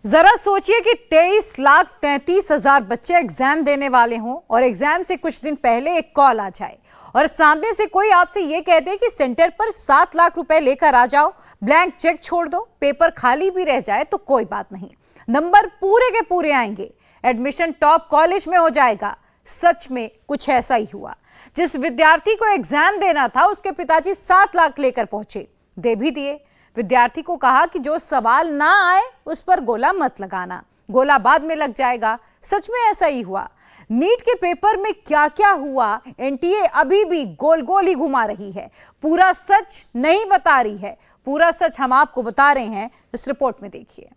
जरा सोचिए कि 23,33,000 बच्चे एग्जाम देने वाले हों और एग्जाम से कुछ दिन पहले एक कॉल आ जाए और सामने से कोई आपसे यह कह दे कि सेंटर पर 7 लाख रुपए लेकर आ जाओ, ब्लैंक चेक छोड़ दो, पेपर खाली भी रह जाए तो कोई बात नहीं, नंबर पूरे के पूरे आएंगे, एडमिशन टॉप कॉलेज में हो जाएगा। सच में कुछ ऐसा ही हुआ। जिस विद्यार्थी को एग्जाम देना था उसके पिताजी 7 लाख लेकर पहुंचे, दे भी दिए। विद्यार्थी को कहा कि जो सवाल ना आए उस पर गोला मत लगाना, गोला बाद में लग जाएगा। सच में ऐसा ही हुआ। नीट के पेपर में क्या क्या हुआ एनटीए अभी भी गोल गोल ही घुमा रही है, पूरा सच नहीं बता रही है। पूरा सच हम आपको बता रहे हैं, इस रिपोर्ट में देखिए।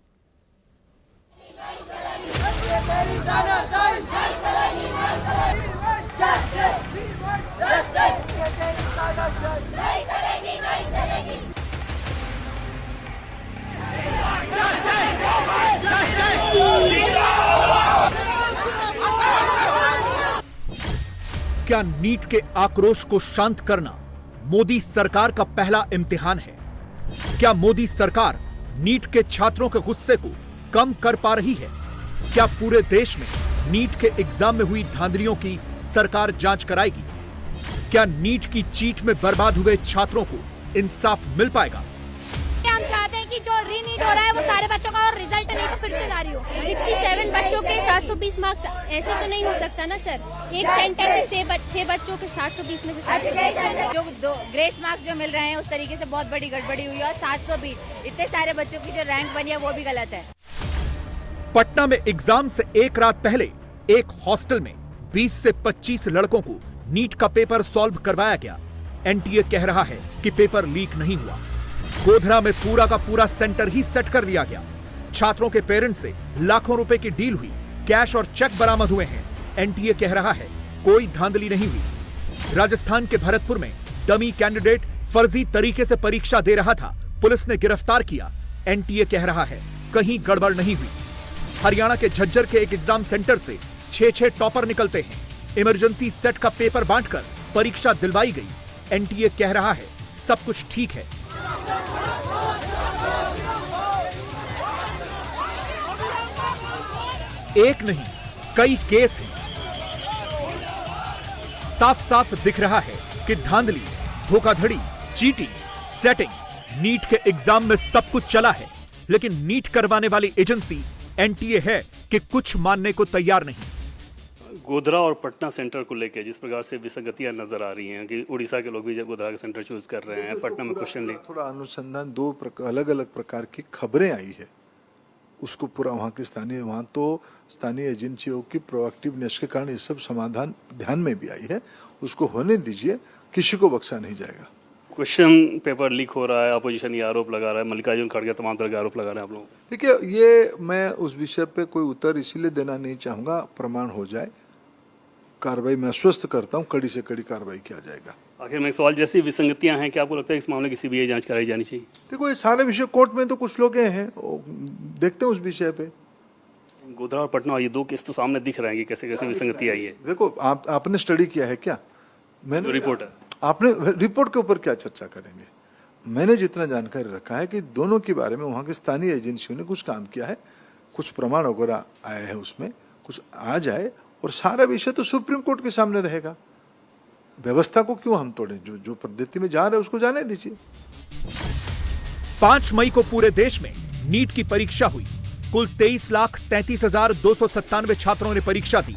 क्या नीट के आक्रोश को शांत करना मोदी सरकार का पहला इम्तिहान है? क्या मोदी सरकार नीट के छात्रों के गुस्से को कम कर पा रही है? क्या पूरे देश में नीट के एग्जाम में हुई धांधलियों की सरकार जांच कराएगी? क्या नीट की चीट में बर्बाद हुए छात्रों को इंसाफ मिल पाएगा? हम चाहते हैं कि जो रीनीट हो रहा है वो सारे बच्चों का और रिजल्ट नहीं तो फिर से जारी हो। 67 बच्चों के 720 मार्क्स, ऐसे तो नहीं हो सकता ना सर। एक सेंटर से 6 बच्चों के 720 में से 720 जो ग्रेस मार्क्स जो मिल रहे हैं उस तरीके से बहुत बड़ी गड़बड़ी हुई है। और 720 इतने सारे बच्चों की जो रैंक बनी है वो भी गलत है। पटना में एग्जाम से एक रात पहले एक हॉस्टल में 20 से 25 लड़कों को नीट का पेपर सॉल्व करवाया गया। एनटीए कह रहा है कि पेपर लीक नहीं हुआ। गोधरा में पूरा का पूरा सेंटर ही सेट कर लिया गया। छात्रों के पेरेंट्स से लाखों रुपए की डील हुई, कैश और चेक बरामद हुए हैं। एनटीए कह रहा है कोई धांधली नहीं हुई। राजस्थान के भरतपुर में डमी कैंडिडेट फर्जी तरीके से परीक्षा दे रहा था, पुलिस ने गिरफ्तार किया। एनटीए कह रहा है कहीं गड़बड़ नहीं हुई। हरियाणा के झज्जर के एक एग्जाम सेंटर से 6 टॉपर निकलते हैं। इमरजेंसी सेट का पेपर बांटकर परीक्षा दिलवाई गई। एनटीए कह रहा है सब कुछ ठीक है। एक नहीं कई केस हैं। साफ साफ दिख रहा है कि धांधली, धोखाधड़ी, चीटिंग, सेटिंग, नीट के एग्जाम में सब कुछ चला है। लेकिन नीट करवाने वाली एजेंसी एनटीए है कि कुछ मानने को तैयार नहीं। गोधरा और पटना सेंटर को लेकर जिस प्रकार से विसंगतियां नजर आ रही हैं कि उड़ीसा के लोग भी गोधरा का सेंटर चूज कर रहे हैं, पटना में क्वेश्चन लिख थोड़ा अनुसंधान, दो अलग अलग प्रकार की खबरें आई है, उसको पूरा वहाँ की स्थानीय एजेंसियों की प्रोएक्टिवनेस के कारण ये सब समाधान ध्यान में भी आई है। उसको होने दीजिए, किसी को बख्शा नहीं जाएगा। क्वेश्चन पेपर लीक हो रहा है, अपोजिशन ये आरोप लगा रहा है, मल्लिकार्जुन खड़गे तमाम तरह के आरोप लगा रहे हैं आप लोग। देखिए, ये मैं उस विषय पे कोई उत्तर इसीलिए देना नहीं चाहूंगा, प्रमाण हो जाए, कार्रवाई मैं आश्वस्त करता हूँ, कड़ी से कड़ी कार्रवाई किया जाएगा। आखिर में एक सवाल, जैसी विसंगतियां हैं, क्या आपको लगता है इस मामले की सीबीआई जांच कराई जानी चाहिए? देखो, ये सारे विषय कोर्ट में तो कुछ लोग हैं, देखते हैं उस विषय पे। गोधरा और पटना ये दो केस तो सामने दिख रहे हैं कि कैसे कैसे विसंगति आई है। देखो, आपने स्टडी किया है क्या? मैंने रिपोर्ट है। आपने रिपोर्ट के ऊपर क्या चर्चा करेंगे? मैंने जितना जानकारी रखा है कि दोनों के बारे में वहाँ की स्थानीय एजेंसियों ने कुछ काम किया है, कुछ प्रमाण वगैरह आए हैं, उसमें कुछ आ जाए और सारा विषय तो सुप्रीम कोर्ट के सामने रहेगा। व्यवस्था को क्यों हम तोड़ें? जो पद्धति में जा रहे हैं उसको जाने दीजिए। 5 मई को पूरे देश में नीट की परीक्षा हुई। कुल 23,33,297 छात्रों ने परीक्षा दी।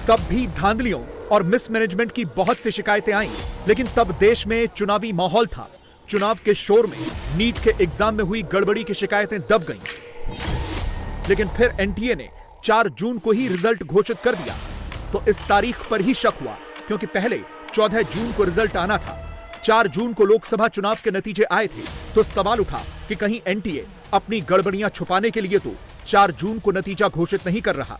तब भी धांधलियों और मिसमैनेजमेंट की बहुत सी शिकायतें आईं, लेकिन तब देश में चुनावी माहौल था। चुनाव के शोर में नीट के एग्जाम में हुई गड़बड़ी की शिकायतें दब गईं। लेकिन फिर एनटीए ने 4 जून को ही रिजल्ट घोषित कर दिया। तो इस तारीख पर ही शक हुआ, क्योंकि पहले 14 जून को रिजल्ट आना था। 4 जून को लोकसभा चुनाव के नतीजे आए थे, तो सवाल उठा कि कहीं एनटीए अपनी गड़बड़ियां छुपाने के लिए तो 4 जून को नतीजा घोषित नहीं कर रहा।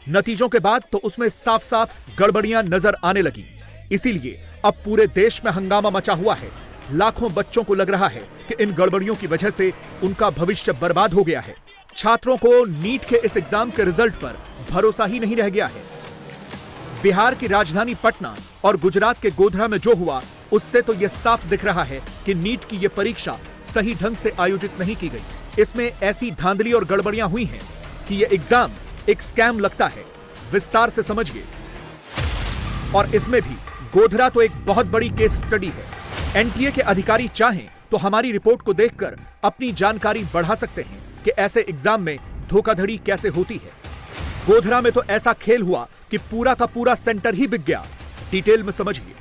नतीजों के बाद तो उसमें साफ साफ गड़बड़ियां नजर आने लगी। इसीलिए अब पूरे देश में हंगामा मचा हुआ है। लाखों बच्चों को लग रहा है कि इन गड़बड़ियों की वजह से उनका भविष्य बर्बाद हो गया है। छात्रों को नीट के इस एग्जाम के रिजल्ट पर भरोसा ही नहीं रह गया है। बिहार की राजधानी पटना और गुजरात के गोधरा में जो हुआ, उससे तो यह साफ दिख रहा है कि नीट की यह परीक्षा सही ढंग से आयोजित नहीं की गई। इसमें ऐसी धांधली और गड़बड़ियां हुई हैं कि यह एग्जाम एक स्कैम लगता है। विस्तार से समझिए। और इसमें भी गोधरा तो एक बहुत बड़ी केस स्टडी है। एनटीए के अधिकारी चाहें तो हमारी रिपोर्ट को देखकर अपनी जानकारी बढ़ा सकते हैं कि ऐसे एग्जाम में धोखाधड़ी कैसे होती है। गोधरा में तो ऐसा खेल हुआ कि पूरा का पूरा सेंटर ही बिक गया। डिटेल में समझिए।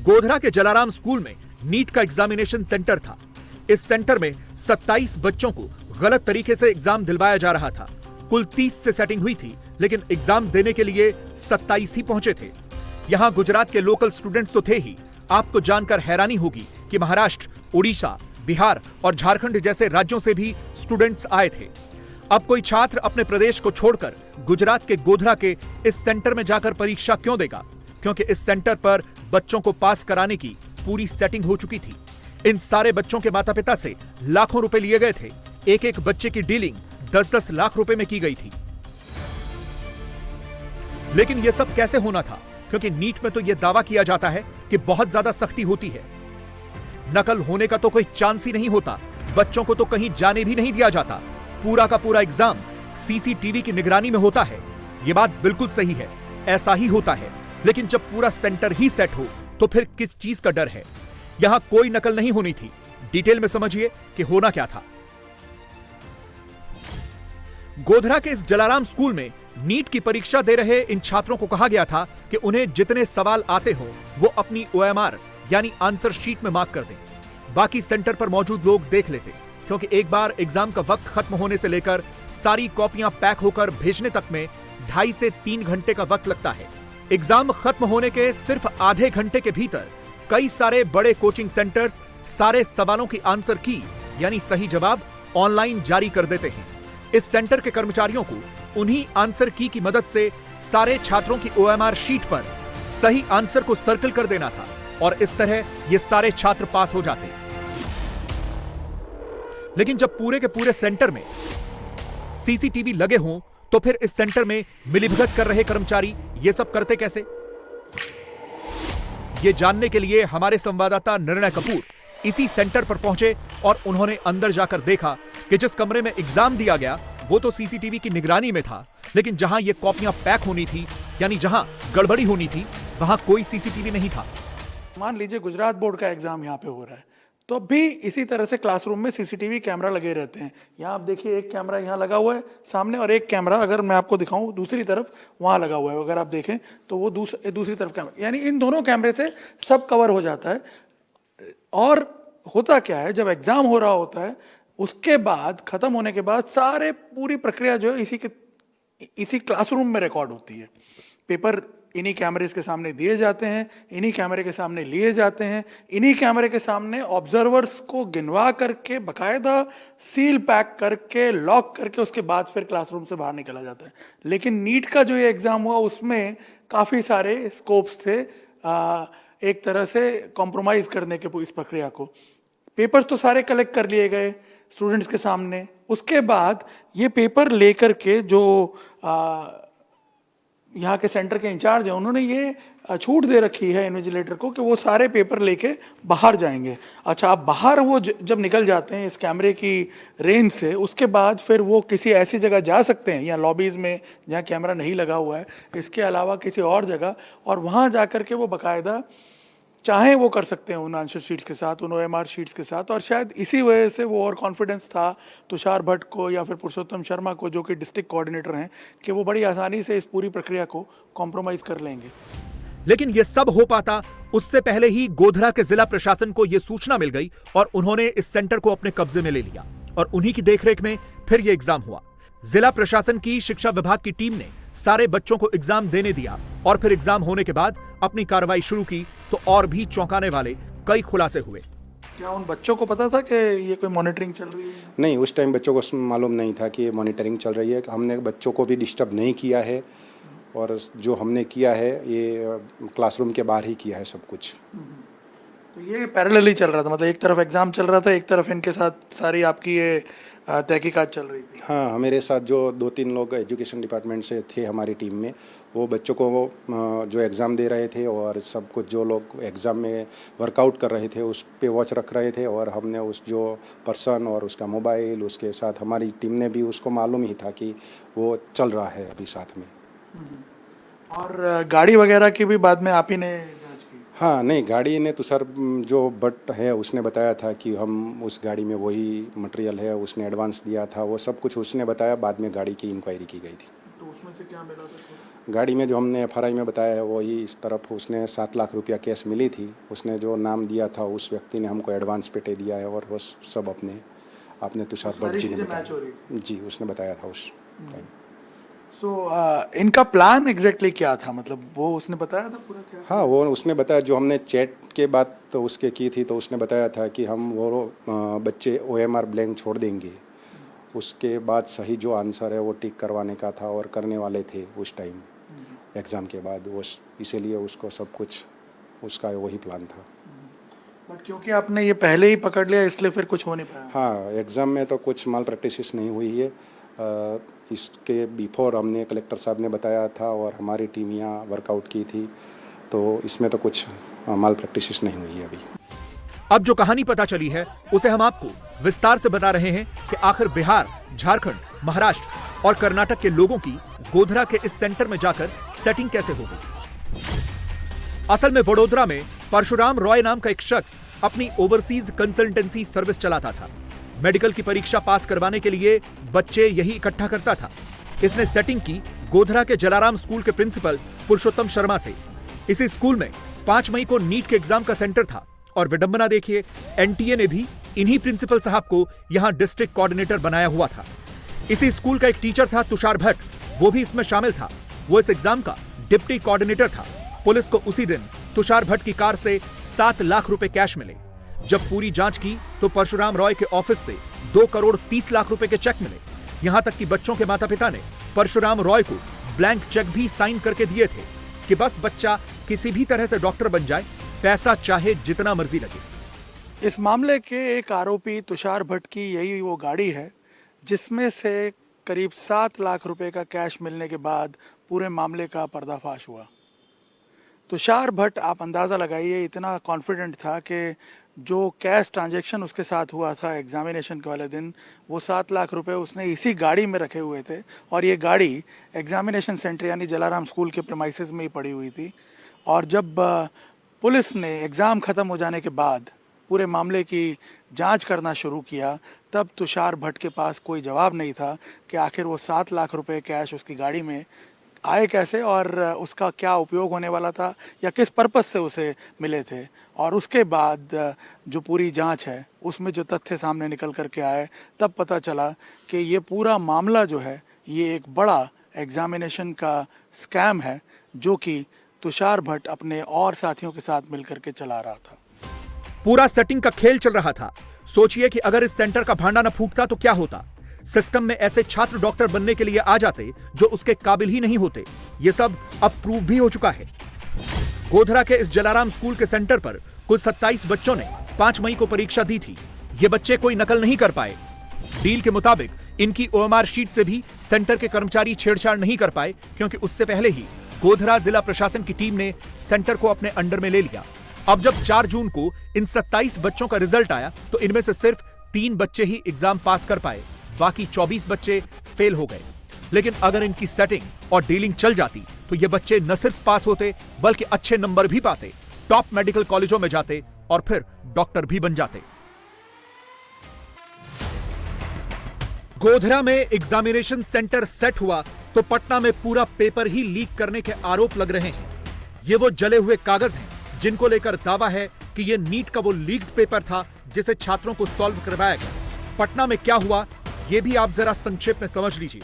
गोधरा के जलाराम स्कूल में नीट का एग्जामिनेशन सेंटर था। इस सेंटर में 27 बच्चों को गलत तरीके से एग्जाम दिलवाया जा रहा था। कुल 30 से सेटिंग हुई थी, लेकिन एग्जाम देने के लिए 27 ही पहुंचे थे। यहां गुजरात के लोकल स्टूडेंट्स तो थे ही। आपको जानकर हैरानी होगी कि महाराष्ट्र, उड़ीसा, बिहार और झारखंड जैसे राज्यों से भी स्टूडेंट्स आए थे। अब कोई छात्र अपने प्रदेश को छोड़कर गुजरात के गोधरा के इस सेंटर में जाकर परीक्षा क्यों देगा? क्योंकि इस सेंटर पर बच्चों को पास कराने की पूरी सेटिंग हो चुकी थी। इन सारे बच्चों के माता पिता से लाखों रुपए लिए गए थे। एक एक बच्चे की डीलिंग 10-10 लाख रुपए में की गई थी। लेकिन यह सब कैसे होना था? क्योंकि नीट में तो यह दावा किया जाता है कि बहुत ज्यादा सख्ती होती है। नकल होने का तो कोई चांस ही नहीं होता। बच्चों को तो कहीं जाने भी नहीं दिया जाता। पूरा का पूरा एग्जाम सीसीटीवी की निगरानी में होता है। यह बात बिल्कुल सही है, ऐसा ही होता है। लेकिन जब पूरा सेंटर ही सेट हो तो फिर किस चीज का डर है? यहां कोई नकल नहीं होनी थी। डिटेल में समझिए कि होना क्या था। गोधरा के इस जलाराम स्कूल में नीट की परीक्षा दे रहे इन छात्रों को कहा गया था कि उन्हें जितने सवाल आते हो वो अपनी OMR यानी आंसर शीट में मार्क कर दें। बाकी सेंटर पर मौजूद लोग देख लेते, क्योंकि एक बार एग्जाम का वक्त खत्म होने से लेकर सारी कॉपियां पैक होकर भेजने तक में 2.5 से 3 घंटे का वक्त लगता है। एग्जाम खत्म होने के सिर्फ आधे घंटे के भीतर कई सारे बड़े कोचिंग सेंटर्स सारे सवालों की आंसर की यानी सही जवाब ऑनलाइन जारी कर देते हैं। इस सेंटर के कर्मचारियों को उन्हीं आंसर की मदद से सारे छात्रों की OMR शीट पर सही आंसर को सर्कल कर देना था और इस तरह ये सारे छात्र पास हो जाते। लेकिन जब पूरे के पूरे सेंटर में सीसीटीवी लगे हों तो फिर इस सेंटर में मिलीभगत कर रहे कर्मचारी ये सब करते कैसे? ये जानने के लिए हमारे संवाददाता निर्णय कपूर इसी सेंटर पर पहुंचे और उन्होंने अंदर जाकर देखा कि जिस कमरे में एग्जाम दिया गया वो तो सीसीटीवी की निगरानी में था, लेकिन जहां ये कॉपियां पैक होनी थी यानी जहां गड़बड़ी होनी थी वहां कोई सीसीटीवी नहीं था। मान लीजिए गुजरात बोर्ड का एग्जाम यहाँ पे हो रहा है, तो भी इसी तरह से क्लासरूम में सीसीटीवी कैमरा लगे रहते हैं। यहाँ आप देखिए एक कैमरा यहाँ लगा हुआ है सामने और एक कैमरा अगर मैं आपको दिखाऊं दूसरी तरफ वहाँ लगा हुआ है। अगर आप देखें तो वो दूसरी तरफ कैमरा, यानी इन दोनों कैमरे से सब कवर हो जाता है। और होता क्या है, जब एग्जाम हो रहा होता है उसके बाद खत्म होने के बाद सारे पूरी प्रक्रिया जो है इसी क्लासरूम में रिकॉर्ड होती है। पेपर इन्हीं कैमरे के सामने दिए जाते हैं, इन्हीं कैमरे के सामने लिए जाते हैं, इन्हीं कैमरे के सामने ऑब्जर्वर्स को गिनवा करके बकायदा सील पैक करके लॉक करके उसके बाद फिर क्लासरूम से बाहर निकला जाता है। लेकिन नीट का जो ये एग्जाम हुआ उसमें काफ़ी सारे स्कोप्स थे एक तरह से कॉम्प्रोमाइज़ करने के इस प्रक्रिया को। पेपर्स तो सारे कलेक्ट कर लिए गए स्टूडेंट्स के सामने। उसके बाद ये पेपर लेकर के जो यहाँ के सेंटर के इंचार्ज हैं उन्होंने ये छूट दे रखी है इन्विजिलेटर को कि वो सारे पेपर लेके बाहर जाएंगे। अच्छा, अब बाहर वो जब निकल जाते हैं इस कैमरे की रेंज से, उसके बाद फिर वो किसी ऐसी जगह जा सकते हैं या लॉबीज़ में जहाँ कैमरा नहीं लगा हुआ है, इसके अलावा किसी और जगह, और वहाँ जा कर के वो बाकायदा चाहे वो कर सकते हैं उन आंसर शीट्स के साथ, उन OMR शीट्स के साथ। और शायद इसी वजह से वो और कॉन्फिडेंस था तुषार भट्ट को या फिर पुरुषोत्तम शर्मा को, जो कि डिस्ट्रिक्ट कोऑर्डिनेटर हैं, कि वो बड़ी आसानी से इस पूरी प्रक्रिया को कॉम्प्रोमाइज़ कर लेंगे। लेकिन यह सब हो पाता उससे पहले ही गोधरा के जिला प्रशासन को यह सूचना मिल गई और उन्होंने इस सेंटर को अपने कब्जे में ले लिया और उन्हीं की देखरेख में फिर यह एग्जाम हुआ। जिला प्रशासन की शिक्षा विभाग की टीम ने सारे बच्चों को एग्जाम देने दिया और फिर एग्जाम होने के बाद अपनी कार्रवाई शुरू की तो और भी चौंकाने वाले कई खुलासे हुए। क्या उन बच्चों को पता था कि ये कोई मॉनिटरिंग चल रही है? नहीं, उस टाइम बच्चों को मालूम नहीं था कि ये मॉनिटरिंग चल रही है। हमने बच्चों को भी डिस्टर्ब नहीं किया है और जो हमने किया है ये क्लासरूम के बाहर ही किया है सब कुछ। तो ये पैरेलली चल रहा था, मतलब एक तरफ एग्जाम चल रहा था, एक तरफ इनके साथ सारी आपकी ये तहकीकात चल रही थी। हाँ, मेरे साथ जो 2-3 लोग एजुकेशन डिपार्टमेंट से थे हमारी टीम में, वो बच्चों को जो एग्ज़ाम दे रहे थे और सब कुछ जो लोग एग्ज़ाम में वर्कआउट कर रहे थे उस पे वॉच रख रहे थे। और हमने उस जो पर्सन और उसका मोबाइल, उसके साथ हमारी टीम ने भी उसको मालूम ही था कि वो चल रहा है अभी साथ में। और गाड़ी वगैरह की भी बाद में आप ही ने जांच की? हाँ, नहीं, गाड़ी ने तो सर जो भट्ट है उसने बताया था कि हम उस गाड़ी में वही मटेरियल है, उसने एडवांस दिया था, वो सब कुछ उसने बताया। बाद में गाड़ी की इंक्वायरी की गई थी। तो उसमें से क्या मिला था? गाड़ी में जो हमने FRI में बताया है वही इस तरफ उसने 7 लाख रुपया कैश मिली थी। उसने जो नाम दिया था उस व्यक्ति ने हमको एडवांस पे दे दिया है और वो सब आपने तुषार भट्ट जी ने बताया। जी, उसने बताया था उस टाइम। सो इनका प्लान एग्जैक्टली क्या था, मतलब वो उसने बताया था पूरा क्या? हाँ, वो उसने बताया। जो हमने चैट के बाद तो उसके की थी, तो उसने बताया था कि हम वो बच्चे OMR ब्लैंक छोड़ देंगे, उसके बाद सही जो आंसर है वो टिक करवाने का था और करने वाले थे उस टाइम एग्ज़ाम के बाद। वो इसीलिए उसको सब कुछ उसका वही प्लान था। बट क्योंकि आपने ये पहले ही पकड़ लिया इसलिए फिर कुछ हो नहीं पाया। हाँ, एग्ज़ाम में तो कुछ माल प्रैक्टिस नहीं हुई है। इसके बिफोर हमने कलेक्टर साहब ने बताया था और हमारी टीम यहाँ वर्कआउट की थी, तो इसमें तो कुछ माल प्रैक्टिस नहीं हुई है अभी। अब जो कहानी पता चली है उसे हम आपको विस्तार से बता रहे हैं कि आखिर बिहार, झारखंड, महाराष्ट्र और कर्नाटक के लोगों की गोधरा के इस सेंटर में जाकर सेटिंग कैसे हो गई। असल में वडोदरा में परशुराम रॉय नाम का एक शख्स अपनी ओवरसीज कंसल्टेंसी सर्विस चलाता था। मेडिकल की परीक्षा पास करवाने के लिए बच्चे यही इकट्ठा करता था। इसने सेटिंग की गोधरा के जलाराम स्कूल के प्रिंसिपल पुरुषोत्तम शर्मा से। इसी स्कूल में 5 मई को नीट के एग्जाम का सेंटर था और विडंबना देखिए, NTA ने भी इन्हीं प्रिंसिपल साहब को यहां डिस्ट्रिक्ट कोऑर्डिनेटर बनाया हुआ था। इसी स्कूल का एक टीचर था तुषार भट्ट, वो भी इसमें शामिल था। वो इस एग्जाम का डिप्टी कोऑर्डिनेटर था। पुलिस को उसी दिन तुषार भट्ट की कार से 7 लाख रुपए कैश मिले। जब पूरी जांच की तो परशुराम रॉय के ऑफिस से 2 करोड़ 30 लाख रुपए के चेक मिले। यहां तक कि बच्चों के माता पिता ने परशुराम रॉय को ब्लैंक चेक भी साइन करके दिए थे कि बस बच्चा किसी भी तरह से डॉक्टर बन जाए, पैसा चाहे जितना मर्जी लगे। इस मामले के एक आरोपी तुषार भट्ट की यही वो गाड़ी है जिसमें से करीब 7 लाख रुपए का कैश मिलने के बाद पूरे मामले का पर्दाफाश हुआ। तुषार भट्ट, आप अंदाज़ा लगाइए, इतना कॉन्फिडेंट था कि जो कैश ट्रांजैक्शन उसके साथ हुआ था एग्जामिनेशन के वाले दिन, वो 7 लाख रुपए उसने इसी गाड़ी में रखे हुए थे और ये गाड़ी एग्जामिनेशन सेंटर यानी जलाराम स्कूल के प्रीमाइसेस में ही पड़ी हुई थी। और जब पुलिस ने एग्ज़ाम ख़त्म हो जाने के बाद पूरे मामले की जांच करना शुरू किया, तब तुषार भट्ट के पास कोई जवाब नहीं था कि आखिर वो 7 लाख रुपए कैश उसकी गाड़ी में आए कैसे और उसका क्या उपयोग होने वाला था या किस पर्पस से उसे मिले थे। और उसके बाद जो पूरी जांच है उसमें जो तथ्य सामने निकल करके आए, तब पता चला कि ये पूरा मामला जो है ये एक बड़ा एग्जामिनेशन का स्कैम है जो कि तुषार भट्ट अपने और साथियों के साथ मिलकर के चला रहा था। पूरा सेटिंग का खेल चल रहा था। सोचिए कि अगर इस सेंटर का भांडा न फूंकता तो क्या होता। सिस्टम में ऐसे छात्र डॉक्टर बनने के लिए आ जाते जो उसके काबिल ही नहीं होते। ये सब अब प्रूव भी हो चुका है। गोधरा के इस जलाराम स्कूल के सेंटर पर कुल 27 बच्चों ने 5 मई को परीक्षा दी थी। ये बच्चे कोई नकल नहीं कर पाए। डील के मुताबिक इनकी OMR शीट से भी सेंटर के कर्मचारी छेड़छाड़ नहीं कर पाए, क्योंकि उससे पहले ही गोधरा जिला प्रशासन की टीम ने सेंटर को अपने अंडर में ले लिया। अब जब 4 जून को इन 27 बच्चों का रिजल्ट आया तो इनमें से सिर्फ 3 बच्चे ही एग्जाम पास कर पाए, बाकी 24 बच्चे फेल हो गए। लेकिन अगर इनकी सेटिंग और डीलिंग चल जाती तो ये बच्चे न सिर्फ पास होते बल्कि अच्छे नंबर भी पाते, टॉप मेडिकल कॉलेजों में जाते और फिर डॉक्टर भी बन जाते। गोधरा में एग्जामिनेशन सेंटर सेट हुआ तो पटना में पूरा पेपर ही लीक करने के आरोप लग रहे हैं। ये वो जले हुए कागज हैं जिनको लेकर दावा है कि ये नीट का वो लीक्ड पेपर था जिसे छात्रों को सॉल्व करवाया गया। पटना में क्या हुआ ये भी आप जरा संक्षेप में समझ लीजिए।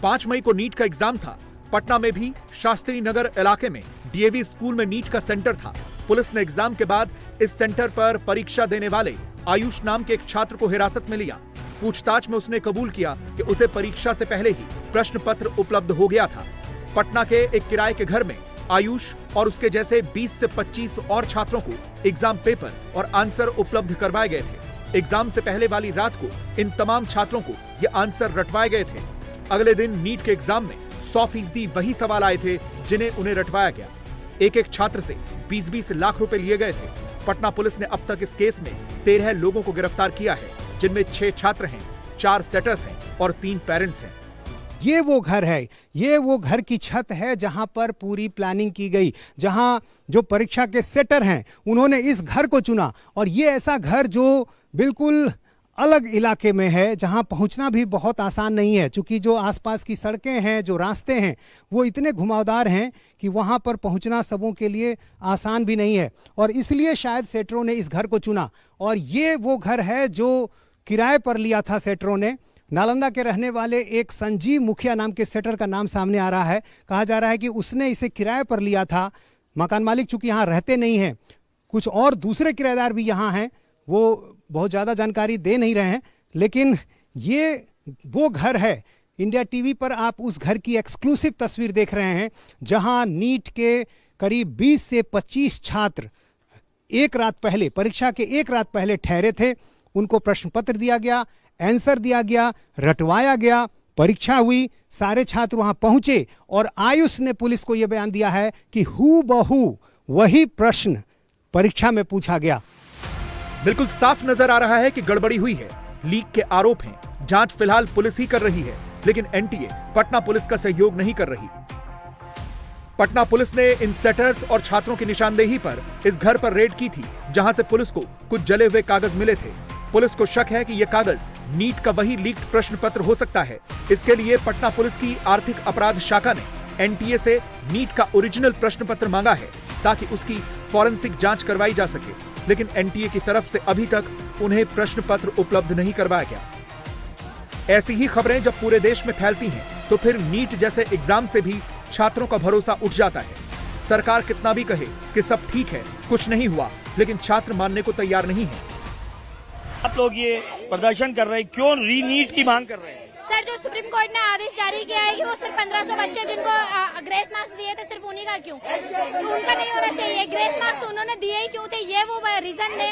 5 मई को नीट का एग्जाम था। पटना में भी शास्त्री नगर इलाके में DAV स्कूल में नीट का सेंटर था। पुलिस ने एग्जाम के बाद इस सेंटर पर परीक्षा देने वाले आयुष नाम के एक छात्र को हिरासत में लिया। पूछताछ में उसने कबूल किया कि उसे परीक्षा से पहले ही प्रश्न पत्र उपलब्ध हो गया था। पटना के एक किराए के घर में आयुष और उसके जैसे 20 से 25 और छात्रों को एग्जाम पेपर और आंसर उपलब्ध करवाए गए थे। एग्जाम से पहले वाली रात को इन तमाम छात्रों को ये आंसर रटवाए गए थे। अगले दिन नीट के एग्जाम में 100% वही सवाल आए थे जिन्हें उन्हें रटवाया गया। एक एक छात्र से 20-20 लाख रुपए लिए गए थे। पटना पुलिस ने अब तक इस केस में 13 लोगों को गिरफ्तार किया है, जिनमें 6 छात्र हैं, 4 सेटर्स हैं और 3 पेरेंट्स हैं। ये वो घर है, ये वो घर की छत है जहां पर पूरी प्लानिंग की गई, जहां जो परीक्षा के सेटर हैं उन्होंने इस घर को चुना। और ये ऐसा घर जो बिल्कुल अलग इलाके में है, जहां पहुंचना भी बहुत आसान नहीं है, क्योंकि जो आसपास की सड़कें हैं, जो रास्ते हैं, वो इतने घुमावदार हैं कि वहां पर पहुंचना सबों के लिए आसान भी नहीं है। और इसलिए शायद सेटरों ने इस घर को चुना। और ये वो घर है जो किराए पर लिया था सेटरों ने। नालंदा के रहने वाले एक संजीव मुखिया नाम के सेटर का नाम सामने आ रहा है। कहा जा रहा है कि उसने इसे किराए पर लिया था। मकान मालिक चूंकि यहाँ रहते नहीं हैं, कुछ और दूसरे किराएदार भी यहाँ हैं, वो बहुत ज़्यादा जानकारी दे नहीं रहे हैं, लेकिन ये वो घर है। इंडिया टीवी पर आप उस घर की एक्सक्लूसिव तस्वीर देख रहे हैं, जहां नीट के करीब 20 से 25 छात्र एक रात पहले, परीक्षा के एक रात पहले ठहरे थे। उनको प्रश्न पत्र दिया गया, आंसर दिया गया, रटवाया गया, परीक्षा हुई, सारे छात्र वहां पहुंचे और आयुष ने पुलिस को यह बयान दिया है कि हूबहू वही प्रश्न परीक्षा में पूछा गया। बिल्कुल साफ नजर आ रहा है कि गड़बड़ी हुई है। लीक के आरोप हैं। जांच फिलहाल पुलिस ही कर रही है, लेकिन एनटीए पटना पुलिस का सहयोग नहीं कर रही। पटना पुलिस ने इन सेटर्स और छात्रों की निशानदेही पर इस घर पर रेड की थी, जहां से पुलिस को कुछ जले हुए कागज मिले थे। पुलिस को शक है कि यह कागज नीट का वही लीक्ड प्रश्न पत्र हो सकता है। इसके लिए पटना पुलिस की आर्थिक अपराध शाखा ने एनटीए से नीट का ओरिजिनल प्रश्न पत्र मांगा है, ताकि उसकी फॉरेंसिक जांच करवाई जा सके। लेकिन एनटीए की तरफ से अभी तक उन्हें प्रश्न पत्र उपलब्ध नहीं करवाया गया। ऐसी ही खबरें जब पूरे देश में फैलती हैं, तो फिर नीट जैसे एग्जाम से भी छात्रों का भरोसा उठ जाता है। सरकार कितना भी कहे कि सब ठीक है, कुछ नहीं हुआ, लेकिन छात्र मानने को तैयार नहीं है। आप लोग ये प्रदर्शन कर रहे हैं, क्यों रीनीट की मांग कर रहे हैं? सर, जो सुप्रीम कोर्ट ने आदेश जारी किया है कि वो सिर्फ 1500 बच्चे जिनको ग्रेस मार्क्स दिए थे, सिर्फ उन्हीं का क्यों? उनका नहीं होना चाहिए। ग्रेस मार्क्स उन्होंने दिए ही क्यों थे, ये वो रीजन ने।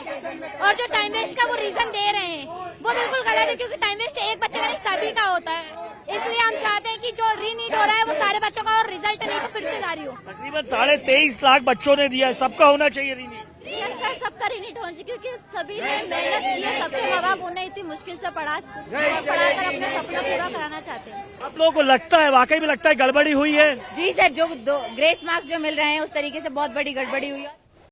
और जो टाइम वेस्ट का वो रीजन दे रहे हैं, वो बिल्कुल गलत है, क्योंकि टाइम वेस्ट एक बच्चे का नहीं सभी का होता है। इसलिए हम चाहते हैं कि जो रीनीट हो रहा है वो सारे बच्चों का, और रिजल्ट नहीं तो फिर से जारी हो। तकरीबन 23.5 लाख बच्चों ने दिया है, सबका होना चाहिए रीनीट। यस सर, सबका रीनीट होना चाहिए, क्योंकि सभी ने मेहनत की है, सबके माँ बाप उन्हें इतनी मुश्किल से पढ़ाकर अपना सपना पूरा कराना चाहते हैं। आप लोगों को लगता है, वाकई में लगता है गड़बड़ी हुई है? जी सर, जो ग्रेस मार्क्स जो मिल रहे हैं उस तरीके से बहुत बड़ी गड़बड़ी हुई है।